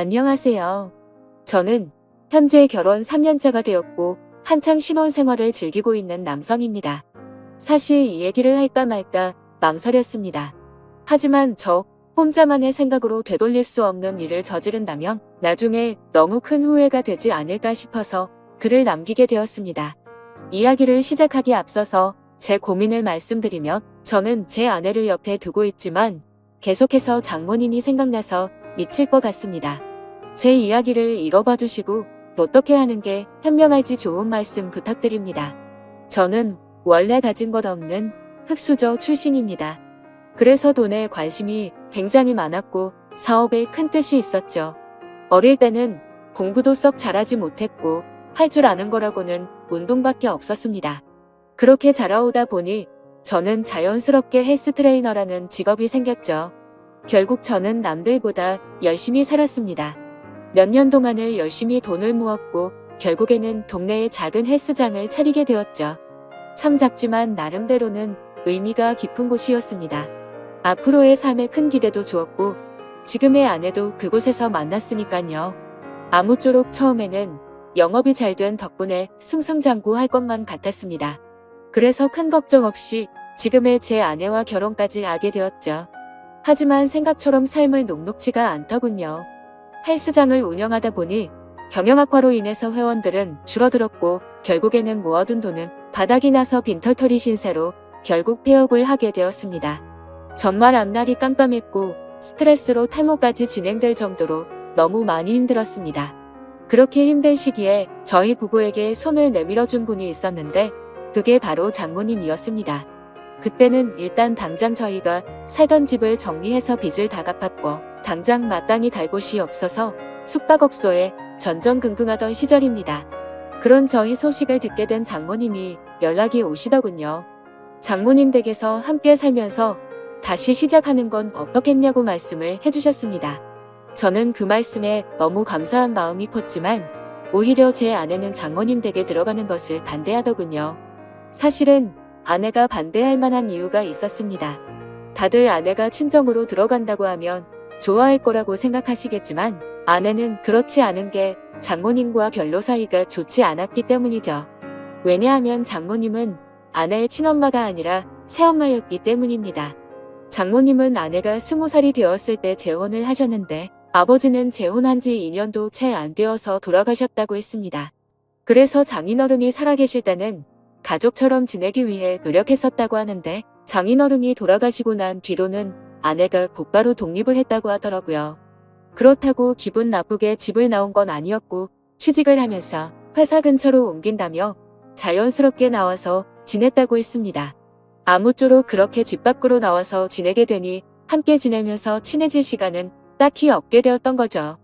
안녕하세요. 저는 현재 결혼 3년차가 되었고 한창 신혼생활을 즐기고 있는 남성입니다. 사실 이 얘기를 할까 말까 망설였습니다. 하지만 저 혼자만의 생각으로 되돌릴 수 없는 일을 저지른다면 나중에 너무 큰 후회가 되지 않을까 싶어서 글을 남기게 되었습니다. 이야기를 시작하기 앞서서 제 고민을 말씀드리면 저는 제 아내를 옆에 두고 있지만 계속해서 장모님이 생각나서 미칠 것 같습니다. 제 이야기를 읽어봐 주시고 어떻게 하는 게 현명할지 좋은 말씀 부탁드립니다. 저는 원래 가진 것 없는 흙수저 출신입니다. 그래서 돈에 관심이 굉장히 많았고 사업에 큰 뜻이 있었죠. 어릴 때는 공부도 썩 잘하지 못했고 할 줄 아는 거라고는 운동밖에 없었습니다. 그렇게 자라오다 보니 저는 자연스럽게 헬스 트레이너라는 직업이 생겼죠. 결국 저는 남들보다 열심히 살았습니다. 몇 년 동안을 열심히 돈을 모았고 결국에는 동네에 작은 헬스장을 차리게 되었죠. 참 작지만 나름대로는 의미가 깊은 곳이었습니다. 앞으로의 삶에 큰 기대도 주었고 지금의 아내도 그곳에서 만났으니깐요. 아무쪼록 처음에는 영업이 잘 된 덕분에 승승장구할 것만 같았습니다. 그래서 큰 걱정 없이 지금의 제 아내와 결혼까지 하게 되었죠. 하지만 생각처럼 삶을 녹록지가 않더군요. 헬스장을 운영하다 보니 경영악화로 인해서 회원들은 줄어들었고 결국에는 모아둔 돈은 바닥이 나서 빈털터리 신세로 결국 폐업을 하게 되었습니다. 정말 앞날이 깜깜했고 스트레스로 탈모까지 진행될 정도로 너무 많이 힘들었습니다. 그렇게 힘든 시기에 저희 부부에게 손을 내밀어준 분이 있었는데 그게 바로 장모님이었습니다. 그때는 일단 당장 저희가 살던 집을 정리해서 빚을 다 갚았고 당장 마땅히 갈 곳이 없어서 숙박업소에 전전긍긍하던 시절입니다. 그런 저희 소식을 듣게 된 장모님이 연락이 오시더군요. 장모님 댁에서 함께 살면서 다시 시작하는 건 어떻겠냐고 말씀을 해주셨습니다. 저는 그 말씀에 너무 감사한 마음이 컸지만 오히려 제 아내는 장모님 댁에 들어가는 것을 반대하더군요. 사실은 아내가 반대할 만한 이유가 있었습니다. 다들 아내가 친정으로 들어간다고 하면 좋아할 거라고 생각하시겠지만 아내는 그렇지 않은 게 장모님과 별로 사이가 좋지 않았기 때문이죠. 왜냐하면 장모님은 아내의 친엄마가 아니라 새엄마였기 때문입니다. 장모님은 아내가 20살이 되었을 때 재혼을 하셨는데 아버지는 재혼한 지 2년도 채 안 되어서 돌아가셨다고 했습니다. 그래서 장인어른이 살아계실 때는 가족처럼 지내기 위해 노력했었다고 하는데 장인어른이 돌아가시고 난 뒤로는 아내가 곧바로 독립을 했다고 하더라고요. 그렇다고 기분 나쁘게 집을 나온 건 아니었고 취직을 하면서 회사 근처로 옮긴다며 자연스럽게 나와서 지냈다고 했습니다. 아무쪼록 그렇게 집 밖으로 나와서 지내게 되니 함께 지내면서 친해질 시간은 딱히 없게 되었던 거죠.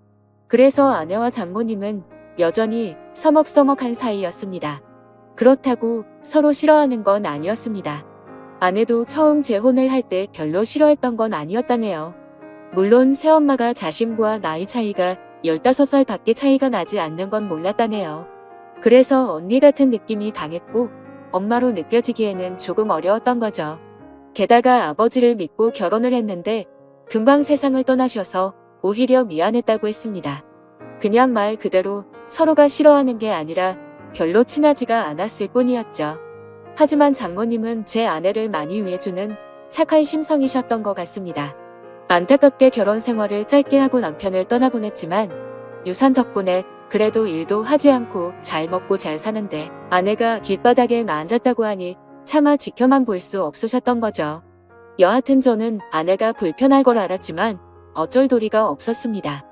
그래서 아내와 장모님은 여전히 서먹서먹한 사이였습니다. 그렇다고 서로 싫어하는 건 아니었습니다. 아내도 처음 재혼을 할 때 별로 싫어했던 건 아니었다네요. 물론 새엄마가 자신과 나이 차이가 15살 밖에 차이가 나지 않는 건 몰랐다네요. 그래서 언니 같은 느낌이 강했고 엄마로 느껴지기에는 조금 어려웠던 거죠. 게다가 아버지를 믿고 결혼을 했는데 금방 세상을 떠나셔서 오히려 미안했다고 했습니다. 그냥 말 그대로 서로가 싫어하는 게 아니라 별로 친하지가 않았을 뿐이었죠. 하지만 장모님은 제 아내를 많이 위해주는 착한 심성이셨던 것 같습니다. 안타깝게 결혼 생활을 짧게 하고 남편을 떠나보냈지만 유산 덕분에 그래도 일도 하지 않고 잘 먹고 잘 사는데 아내가 길바닥에 앉았다고 하니 차마 지켜만 볼 수 없으셨던 거죠. 여하튼 저는 아내가 불편할 걸 알았지만 어쩔 도리가 없었습니다.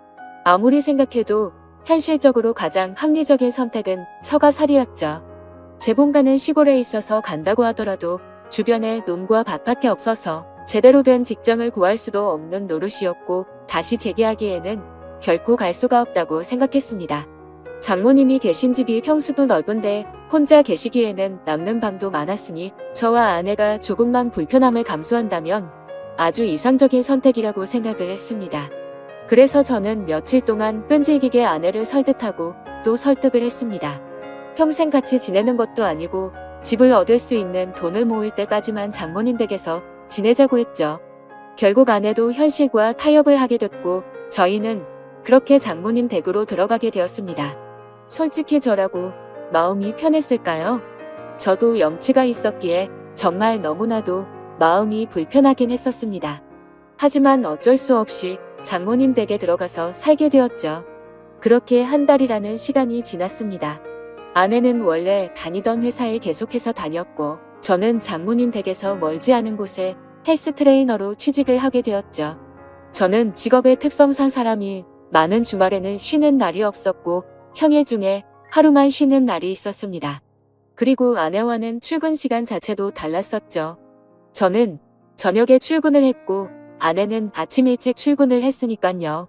아무리 생각해도 현실적으로 가장 합리적인 선택은 처가살이었죠. 제 본가는 시골에 있어서 간다고 하더라도 주변에 논과 밭밖에 없어서 제대로 된 직장을 구할 수도 없는 노릇이었고 다시 재기하기에는 결코 갈 수가 없다고 생각했습니다. 장모님이 계신 집이 평수도 넓은데 혼자 계시기에는 남는 방도 많았으니 저와 아내가 조금만 불편함을 감수한다면 아주 이상적인 선택이라고 생각을 했습니다. 그래서 저는 며칠 동안 끈질기게 아내를 설득하고 또 설득을 했습니다. 평생 같이 지내는 것도 아니고 집을 얻을 수 있는 돈을 모을 때까지만 장모님 댁에서 지내자고 했죠. 결국 아내도 현실과 타협을 하게 됐고 저희는 그렇게 장모님 댁으로 들어가게 되었습니다. 솔직히 저라고 마음이 편했을까요? 저도 염치가 있었기에 정말 너무나도 마음이 불편하긴 했었습니다. 하지만 어쩔 수 없이 장모님 댁에 들어가서 살게 되었죠. 그렇게 한 달이라는 시간이 지났습니다. 아내는 원래 다니던 회사에 계속해서 다녔고 저는 장모님 댁에서 멀지 않은 곳에 헬스 트레이너로 취직을 하게 되었죠. 저는 직업의 특성상 사람이 많은 주말에는 쉬는 날이 없었고 평일 중에 하루만 쉬는 날이 있었습니다. 그리고 아내와는 출근 시간 자체도 달랐었죠. 저는 저녁에 출근을 했고 아내는 아침 일찍 출근을 했으니깐요.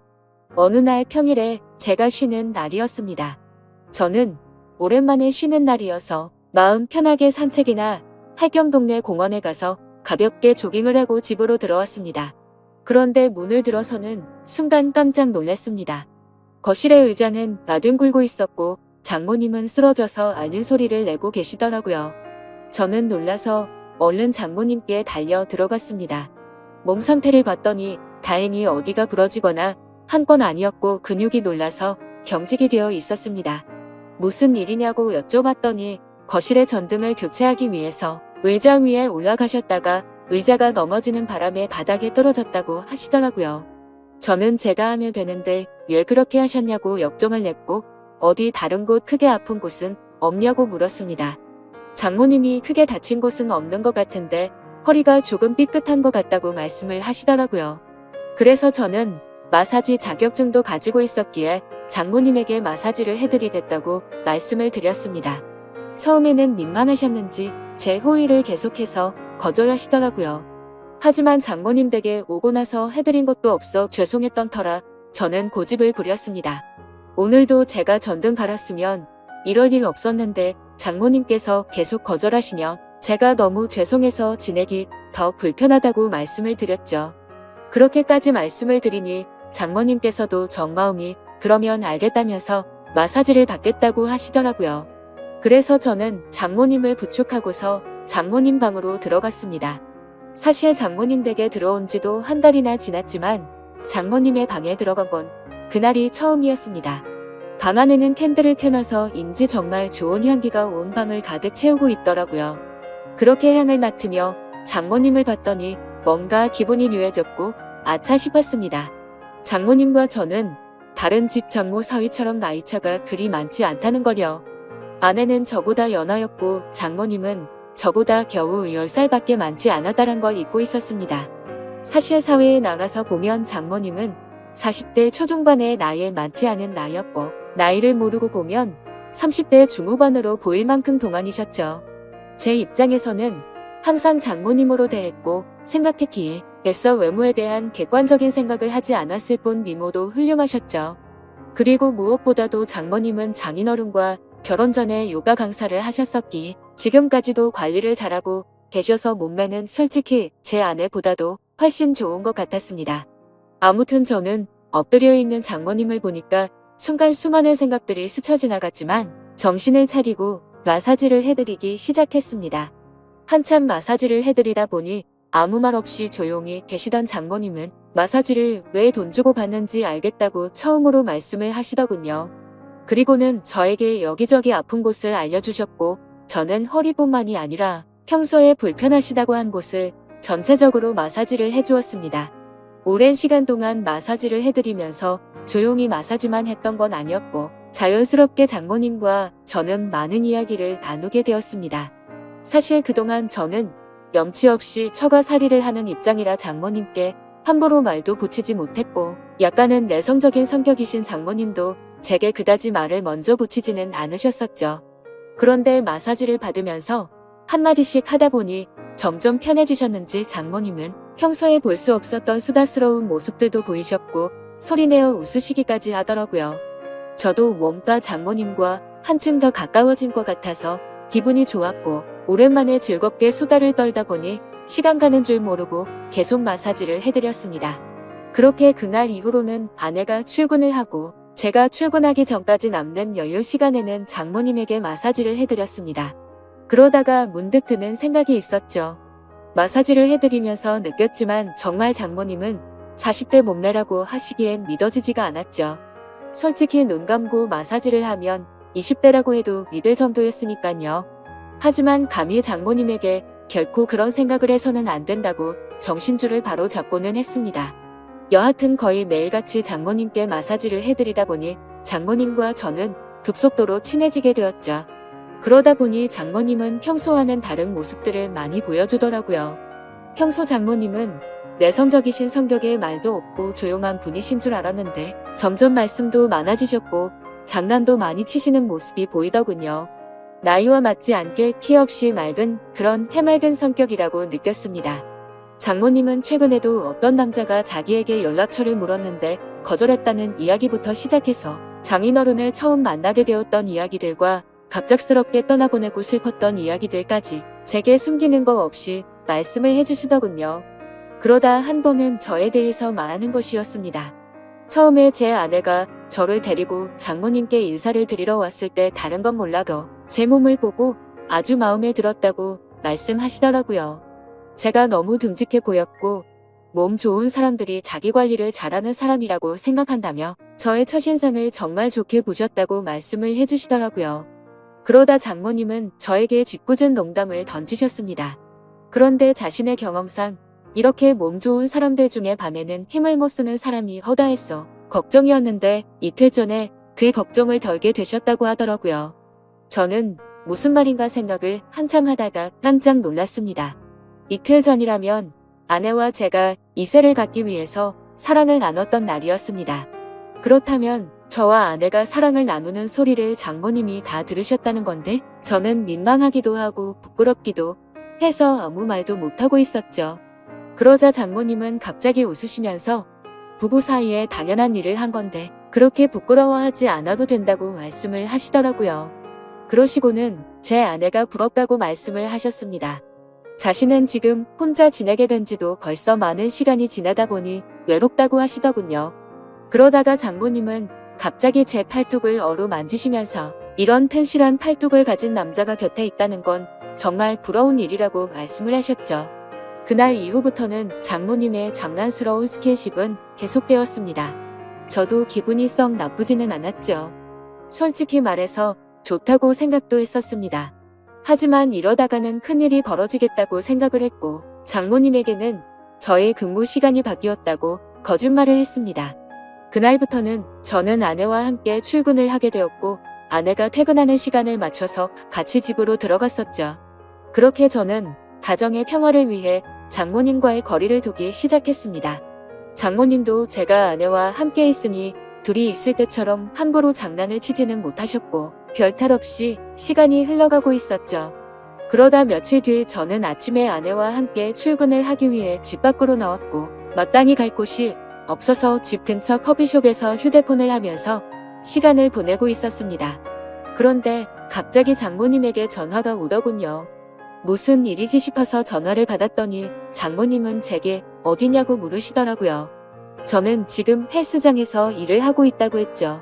어느 날 평일에 제가 쉬는 날이었습니다. 저는 오랜만에 쉬는 날이어서 마음 편하게 산책이나 할 겸 동네 공원에 가서 가볍게 조깅을 하고 집으로 들어왔습니다. 그런데 문을 들어서는 순간 깜짝 놀랐습니다. 거실의 의자는 나뒹굴고 있었고 장모님은 쓰러져서 앓는 소리를 내고 계시더라고요. 저는 놀라서 얼른 장모님께 달려 들어갔습니다. 몸 상태를 봤더니 다행히 어디가 부러지거나 한 건 아니었고 근육이 놀라서 경직이 되어 있었습니다. 무슨 일이냐고 여쭤봤더니 거실의 전등을 교체하기 위해서 의자 위에 올라가셨다가 의자가 넘어지는 바람에 바닥에 떨어졌다고 하시더라고요. 저는 제가 하면 되는데 왜 그렇게 하셨냐고 역정을 냈고 어디 다른 곳 크게 아픈 곳은 없냐고 물었습니다. 장모님이 크게 다친 곳은 없는 것 같은데 허리가 조금 삐끗한 것 같다고 말씀을 하시더라고요. 그래서 저는 마사지 자격증도 가지고 있었기에 장모님에게 마사지를 해드리겠다고 말씀을 드렸습니다. 처음에는 민망하셨는지 제 호의를 계속해서 거절하시더라고요. 하지만 장모님 댁에 오고 나서 해드린 것도 없어 죄송했던 터라 저는 고집을 부렸습니다. 오늘도 제가 전등 갈았으면 이럴 일 없었는데 장모님께서 계속 거절하시며 제가 너무 죄송해서 지내기 더 불편하다고 말씀을 드렸죠. 그렇게까지 말씀을 드리니 장모님께서도 정마음이 그러면 알겠다면서 마사지를 받겠다고 하시더라고요. 그래서 저는 장모님을 부축하고서 장모님 방으로 들어갔습니다. 사실 장모님 댁에 들어온 지도 한 달이나 지났지만 장모님의 방에 들어간 건 그날이 처음이었습니다. 방 안에는 캔들을 켜놔서인지 정말 좋은 향기가 온 방을 가득 채우고 있더라고요. 그렇게 향을 맡으며 장모님을 봤더니 뭔가 기분이 묘해졌고 아차 싶었습니다. 장모님과 저는 다른 집 장모 사위처럼 나이차가 그리 많지 않다는 걸요. 아내는 저보다 연하였고 장모님은 저보다 겨우 10살밖에 많지 않았다는 걸 잊고 있었습니다. 사실 사회에 나가서 보면 장모님은 40대 초중반의 나이에 많지 않은 나이였고 나이를 모르고 보면 30대 중후반으로 보일 만큼 동안이셨죠. 제 입장에서는 항상 장모님으로 대했고 생각했기에 애써 외모에 대한 객관적인 생각을 하지 않았을 뿐 미모도 훌륭하셨죠. 그리고 무엇보다도 장모님은 장인어른과 결혼 전에 요가 강사를 하셨었기에 지금까지도 관리를 잘하고 계셔서 몸매는 솔직히 제 아내보다도 훨씬 좋은 것 같았습니다. 아무튼 저는 엎드려 있는 장모님을 보니까 순간 수많은 생각들이 스쳐 지나갔지만 정신을 차리고 마사지를 해드리기 시작했습니다. 한참 마사지를 해드리다 보니 아무 말 없이 조용히 계시던 장모님은 마사지를 왜 돈 주고 받는지 알겠다고 처음으로 말씀을 하시더군요. 그리고는 저에게 여기저기 아픈 곳을 알려주셨고 저는 허리뿐만이 아니라 평소에 불편하시다고 한 곳을 전체적으로 마사지를 해주었습니다. 오랜 시간 동안 마사지를 해드리면서 조용히 마사지만 했던 건 아니었고 자연스럽게 장모님과 저는 많은 이야기를 나누게 되었습니다. 사실 그동안 저는 염치 없이 처가살이를 하는 입장이라 장모님께 함부로 말도 붙이지 못했고 약간은 내성적인 성격이신 장모님도 제게 그다지 말을 먼저 붙이지는 않으셨었죠. 그런데 마사지를 받으면서 한마디씩 하다 보니 점점 편해지셨는지 장모님은 평소에 볼 수 없었던 수다스러운 모습들도 보이셨고 소리내어 웃으시기까지 하더라고요. 저도 뭔가 장모님과 한층 더 가까워진 것 같아서 기분이 좋았고 오랜만에 즐겁게 수다를 떨다 보니 시간 가는 줄 모르고 계속 마사지를 해드렸습니다. 그렇게 그날 이후로는 아내가 출근을 하고 제가 출근하기 전까지 남는 여유 시간에는 장모님에게 마사지를 해드렸습니다. 그러다가 문득 드는 생각이 있었죠. 마사지를 해드리면서 느꼈지만 정말 장모님은 40대 몸매라고 하시기엔 믿어지지가 않았죠. 솔직히 눈 감고 마사지를 하면 20대라고 해도 믿을 정도였으니깐요. 하지만 감히 장모님에게 결코 그런 생각을 해서는 안 된다고 정신줄을 바로 잡고는 했습니다. 여하튼 거의 매일같이 장모님께 마사지를 해드리다 보니 장모님과 저는 급속도로 친해지게 되었죠. 그러다 보니 장모님은 평소와는 다른 모습들을 많이 보여주더라고요. 평소 장모님은 내성적이신 성격에 말도 없고 조용한 분이신 줄 알았는데 점점 말씀도 많아지셨고 장난도 많이 치시는 모습이 보이더군요. 나이와 맞지 않게 키 없이 맑은 그런 해맑은 성격이라고 느꼈습니다. 장모님은 최근에도 어떤 남자가 자기에게 연락처를 물었는데 거절했다는 이야기부터 시작해서 장인어른을 처음 만나게 되었던 이야기들과 갑작스럽게 떠나보내고 슬펐던 이야기들까지 제게 숨기는 거 없이 말씀을 해주시더군요. 그러다 한 번은 저에 대해서 말하는 것이었습니다. 처음에 제 아내가 저를 데리고 장모님께 인사를 드리러 왔을 때 다른 건 몰라도 제 몸을 보고 아주 마음에 들었다고 말씀하시더라고요. 제가 너무 듬직해 보였고 몸 좋은 사람들이 자기 관리를 잘하는 사람이라고 생각한다며 저의 첫인상을 정말 좋게 보셨다고 말씀을 해주시더라고요. 그러다 장모님은 저에게 짓궂은 농담을 던지셨습니다. 그런데 자신의 경험상 이렇게 몸 좋은 사람들 중에 밤에는 힘을 못 쓰는 사람이 허다해서 걱정이었는데 이틀 전에 그 걱정을 덜게 되셨다고 하더라고요. 저는 무슨 말인가 생각을 한참 하다가 깜짝 놀랐습니다. 이틀 전이라면 아내와 제가 이세를 갖기 위해서 사랑을 나눴던 날이었습니다. 그렇다면 저와 아내가 사랑을 나누는 소리를 장모님이 다 들으셨다는 건데 저는 민망하기도 하고 부끄럽기도 해서 아무 말도 못하고 있었죠. 그러자 장모님은 갑자기 웃으시면서 부부 사이에 당연한 일을 한 건데 그렇게 부끄러워하지 않아도 된다고 말씀을 하시더라고요. 그러시고는 제 아내가 부럽다고 말씀을 하셨습니다. 자신은 지금 혼자 지내게 된 지도 벌써 많은 시간이 지나다 보니 외롭다고 하시더군요. 그러다가 장모님은 갑자기 제 팔뚝을 어루만지시면서 이런 튼실한 팔뚝을 가진 남자가 곁에 있다는 건 정말 부러운 일이라고 말씀을 하셨죠. 그날 이후부터는 장모님의 장난스러운 스킨십은 계속되었습니다. 저도 기분이 썩 나쁘지는 않았죠. 솔직히 말해서 좋다고 생각도 했었습니다. 하지만 이러다가는 큰일이 벌어지겠다고 생각을 했고 장모님에게는 저의 근무 시간이 바뀌었다고 거짓말을 했습니다. 그날부터는 저는 아내와 함께 출근을 하게 되었고 아내가 퇴근하는 시간을 맞춰서 같이 집으로 들어갔었죠. 그렇게 저는 가정의 평화를 위해 장모님과의 거리를 두기 시작했습니다. 장모님도 제가 아내와 함께 있으니 둘이 있을 때처럼 함부로 장난을 치지는 못하셨고 별탈 없이 시간이 흘러가고 있었죠. 그러다 며칠 뒤 저는 아침에 아내와 함께 출근을 하기 위해 집 밖으로 나왔고 마땅히 갈 곳이 없어서 집 근처 커피숍에서 휴대폰을 하면서 시간을 보내고 있었습니다. 그런데 갑자기 장모님에게 전화가 오더군요. 무슨 일이지 싶어서 전화를 받았더니 장모님은 제게 어디냐고 물으시더라고요. 저는 지금 헬스장에서 일을 하고 있다고 했죠.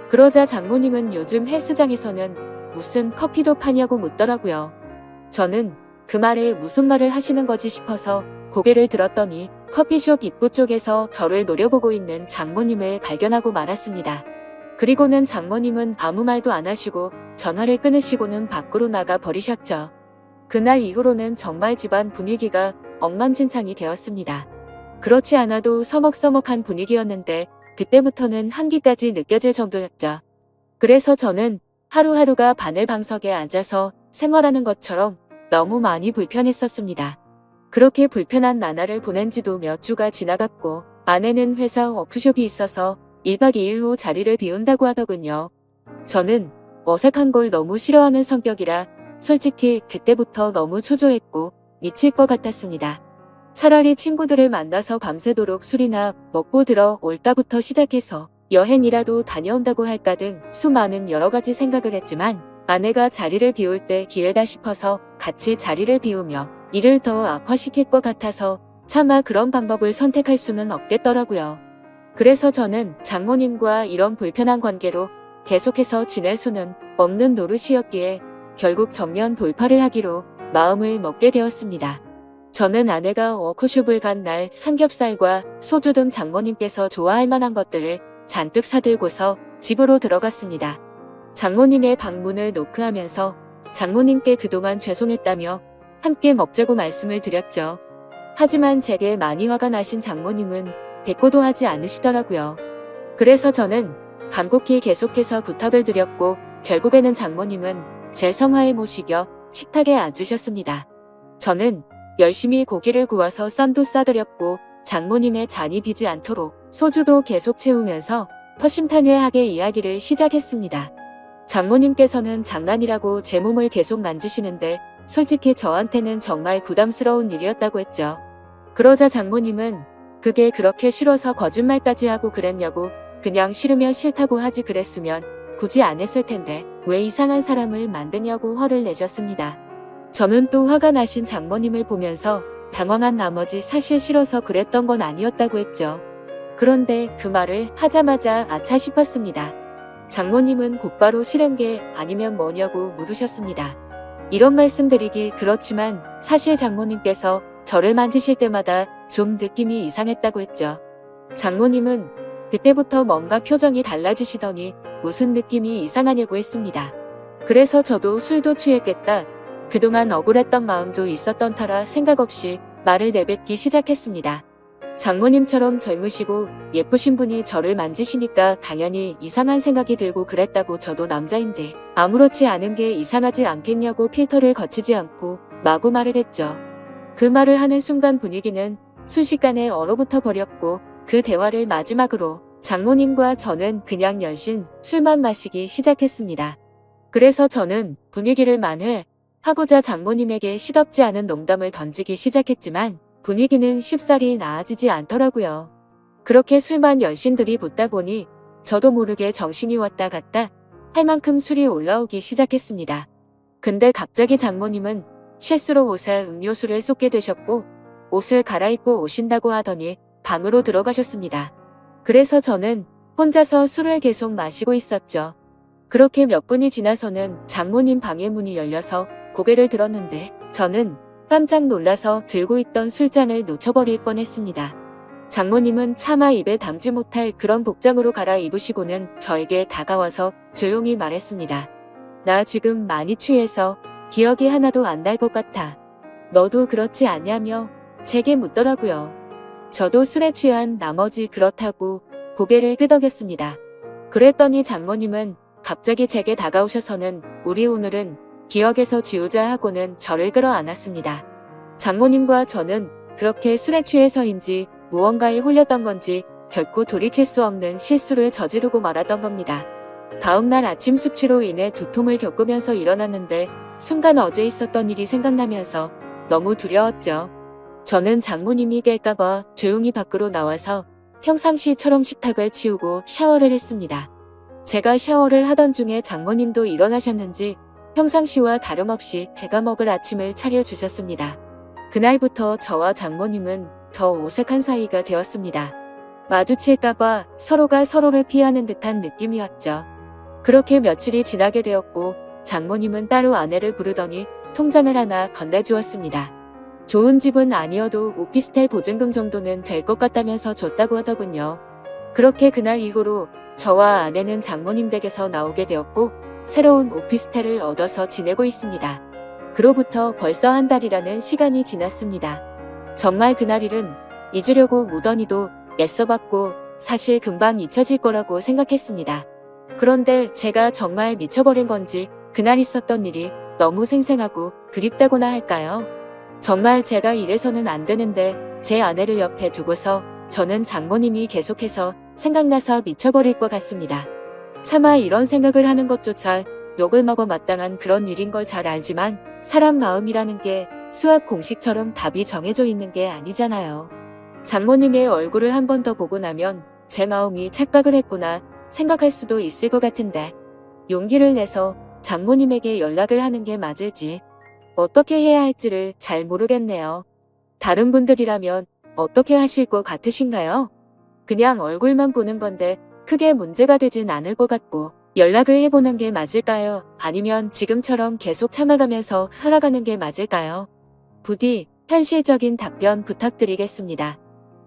그러자 장모님은 요즘 헬스장에서는 무슨 커피도 파냐고 묻더라고요. 저는 그 말에 무슨 말을 하시는 거지 싶어서 고개를 들었더니 커피숍 입구 쪽에서 저를 노려보고 있는 장모님을 발견하고 말았습니다. 그리고는 장모님은 아무 말도 안 하시고 전화를 끊으시고는 밖으로 나가 버리셨죠. 그날 이후로는 정말 집안 분위기가 엉망진창이 되었습니다. 그렇지 않아도 서먹서먹한 분위기였는데 그때부터는 한기까지 느껴질 정도였죠. 그래서 저는 하루하루가 바늘방석에 앉아서 생활하는 것처럼 너무 많이 불편했었습니다. 그렇게 불편한 나날을 보낸 지도 몇 주가 지나갔고 아내는 회사 워크숍이 있어서 1박 2일로 자리를 비운다고 하더군요. 저는 어색한 걸 너무 싫어하는 성격이라 솔직히 그때부터 너무 초조했고 미칠 것 같았습니다. 차라리 친구들을 만나서 밤새도록 술이나 먹고 들어올까부터 시작해서 여행이라도 다녀온다고 할까 등 수많은 여러 가지 생각을 했지만 아내가 자리를 비울 때 기회다 싶어서 같이 자리를 비우며 일을 더 악화시킬 것 같아서 차마 그런 방법을 선택할 수는 없겠더라고요. 그래서 저는 장모님과 이런 불편한 관계로 계속해서 지낼 수는 없는 노릇이었기에 결국 정면 돌파를 하기로 마음을 먹게 되었습니다. 저는 아내가 워크숍을 간 날 삼겹살과 소주 등 장모님께서 좋아할 만한 것들을 잔뜩 사들고서 집으로 들어갔습니다. 장모님의 방문을 노크하면서 장모님께 그동안 죄송했다며 함께 먹자고 말씀을 드렸죠. 하지만 제게 많이 화가 나신 장모님은 대꾸도 하지 않으시더라고요. 그래서 저는 간곡히 계속해서 부탁을 드렸고 결국에는 장모님은 제 성화에 모시겨 식탁에 앉으셨습니다. 저는 열심히 고기를 구워서 쌈도 싸드렸고 장모님의 잔이 비지 않도록 소주도 계속 채우면서 허심탄회하게 이야기를 시작했습니다. 장모님께서는 장난이라고 제 몸을 계속 만지시는데 솔직히 저한테는 정말 부담스러운 일이었다고 했죠. 그러자 장모님은 그게 그렇게 싫어서 거짓말까지 하고 그랬냐고, 그냥 싫으면 싫다고 하지 그랬으면 굳이 안 했을 텐데 왜 이상한 사람을 만드냐고 화를 내셨습니다. 저는 또 화가 나신 장모님을 보면서 당황한 나머지 사실 싫어서 그랬던 건 아니었다고 했죠. 그런데 그 말을 하자마자 아차 싶었습니다. 장모님은 곧바로 싫은 게 아니면 뭐냐고 물으셨습니다. 이런 말씀 드리기 그렇지만 사실 장모님께서 저를 만지실 때마다 좀 느낌이 이상했다고 했죠. 장모님은 그때부터 뭔가 표정이 달라지시더니 무슨 느낌이 이상하냐고 했습니다. 그래서 저도 술도 취했겠다, 그동안 억울했던 마음도 있었던 터라 생각 없이 말을 내뱉기 시작했습니다. 장모님처럼 젊으시고 예쁘신 분이 저를 만지시니까 당연히 이상한 생각이 들고 그랬다고, 저도 남자인데 아무렇지 않은 게 이상하지 않겠냐고 필터를 거치지 않고 마구 말을 했죠. 그 말을 하는 순간 분위기는 순식간에 얼어붙어 버렸고 그 대화를 마지막으로 장모님과 저는 그냥 연신 술만 마시기 시작했습니다. 그래서 저는 분위기를 만회하고자 장모님에게 시덥지 않은 농담을 던지기 시작했지만 분위기는 쉽사리 나아지지 않더라고요. 그렇게 술만 연신 들이붓다 보니 저도 모르게 정신이 왔다 갔다 할 만큼 술이 올라오기 시작했습니다. 근데 갑자기 장모님은 실수로 옷에 음료수를 쏟게 되셨고 옷을 갈아입고 오신다고 하더니 방으로 들어가셨습니다. 그래서 저는 혼자서 술을 계속 마시고 있었죠. 그렇게 몇 분이 지나서는 장모님 방의 문이 열려서 고개를 들었는데 저는 깜짝 놀라서 들고 있던 술잔을 놓쳐버릴 뻔했습니다. 장모님은 차마 입에 담지 못할 그런 복장으로 갈아입으시고는 저에게 다가와서 조용히 말했습니다. 나 지금 많이 취해서 기억이 하나도 안 날 것 같아. 너도 그렇지 않냐며 제게 묻더라고요. 저도 술에 취한 나머지 그렇다고 고개를 끄덕였습니다. 그랬더니 장모님은 갑자기 제게 다가오셔서는 우리 오늘은 기억에서 지우자 하고는 저를 끌어안았습니다. 장모님과 저는 그렇게 술에 취해서인지 무언가에 홀렸던 건지 결코 돌이킬 수 없는 실수를 저지르고 말았던 겁니다. 다음날 아침 숙취로 인해 두통을 겪으면서 일어났는데 순간 어제 있었던 일이 생각나면서 너무 두려웠죠. 저는 장모님이 깰까봐 조용히 밖으로 나와서 평상시처럼 식탁을 치우고 샤워를 했습니다. 제가 샤워를 하던 중에 장모님도 일어나셨는지 평상시와 다름없이 배가 먹을 아침을 차려주셨습니다. 그날부터 저와 장모님은 더 어색한 사이가 되었습니다. 마주칠까봐 서로가 서로를 피하는 듯한 느낌이었죠. 그렇게 며칠이 지나게 되었고 장모님은 따로 아내를 부르더니 통장을 하나 건네주었습니다. 좋은 집은 아니어도 오피스텔 보증금 정도는 될 것 같다면서 줬다고 하더군요. 그렇게 그날 이후로 저와 아내는 장모님 댁에서 나오게 되었고 새로운 오피스텔을 얻어서 지내고 있습니다. 그로부터 벌써 한 달이라는 시간이 지났습니다. 정말 그날 일은 잊으려고 무던히도 애써봤고 사실 금방 잊혀질 거라고 생각했습니다. 그런데 제가 정말 미쳐버린 건지 그날 있었던 일이 너무 생생하고 그립다고나 할까요? 정말 제가 이래서는 안 되는데 제 아내를 옆에 두고서 저는 장모님이 계속해서 생각나서 미쳐버릴 것 같습니다. 차마 이런 생각을 하는 것조차 욕을 먹어 마땅한 그런 일인 걸 잘 알지만 사람 마음이라는 게 수학 공식처럼 답이 정해져 있는 게 아니잖아요. 장모님의 얼굴을 한 번 더 보고 나면 제 마음이 착각을 했구나 생각할 수도 있을 것 같은데 용기를 내서 장모님에게 연락을 하는 게 맞을지 어떻게 해야 할지를 잘 모르겠네요. 다른 분들이라면 어떻게 하실 것 같으신가요? 그냥 얼굴만 보는 건데 크게 문제가 되진 않을 것 같고 연락을 해보는 게 맞을까요? 아니면 지금처럼 계속 참아가면서 살아가는 게 맞을까요? 부디 현실적인 답변 부탁드리겠습니다.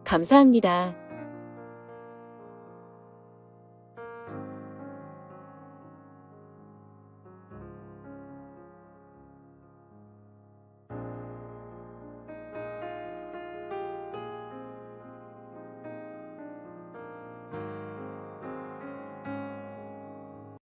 감사합니다.